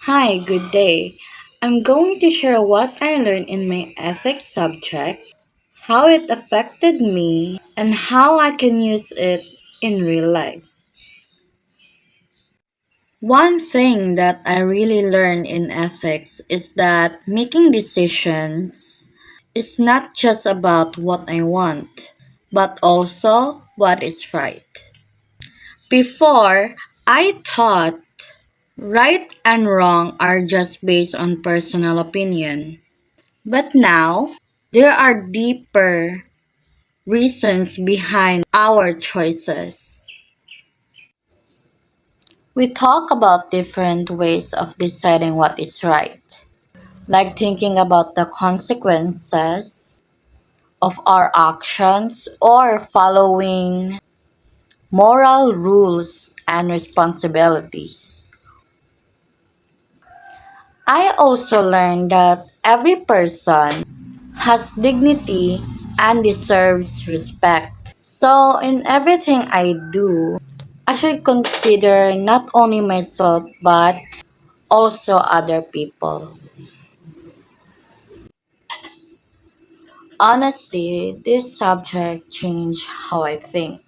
Hi, good day. I'm going to share what I learned in my ethics subject, how it affected me, and how I can use it in real life. One thing that I really learned in ethics is that making decisions is not just about what I want, but also what is right. Before, I thought right and wrong are just based on personal opinion. But now, there are deeper reasons behind our choices. We talk about different ways of deciding what is right, like thinking about the consequences of our actions or following moral rules and responsibilities. I also learned that every person has dignity and deserves respect. So, in everything I do, I should consider not only myself but also other people. Honestly, this subject changed how I think.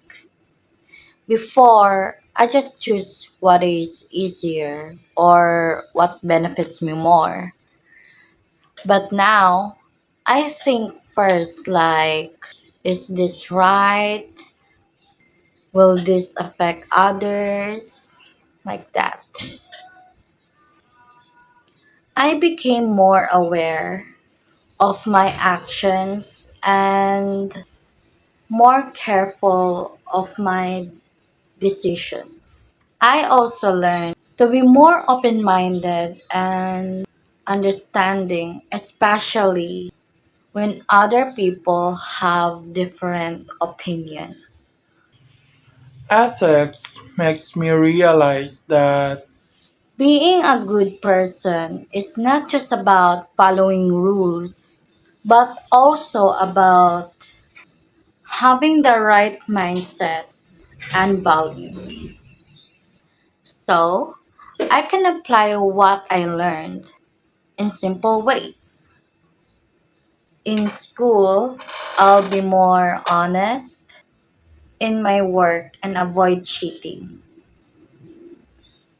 Before, I just choose what is easier or what benefits me more. But now, I think first like, is this right? Will this affect others? Like that. I became more aware of my actions and more careful of my decisions. I also learned to be more open minded and understanding, especially when other people have different opinions. Ethics makes me realize that Being a good person is not just about following rules, but also about having the right mindset and values. So, I can apply what I learned in simple ways. In school, I'll be more honest in my work and avoid cheating.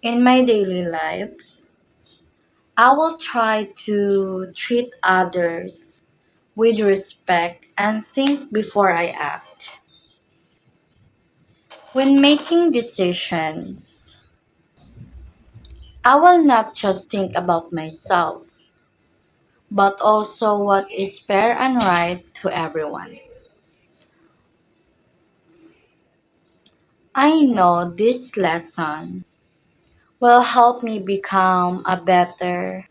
In my daily life, I will try to treat others with respect and think before I act. When making decisions, I will not just think about myself, but also what is fair and right to everyone. I know this lesson will help me become a better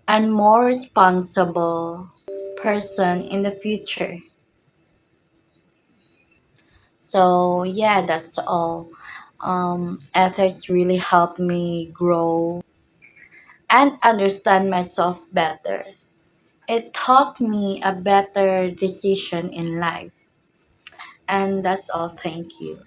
and more responsible person in the future. So, yeah, that's all. Ethics really helped me grow and understand myself better. It taught me a better decision in life. And that's all. Thank you.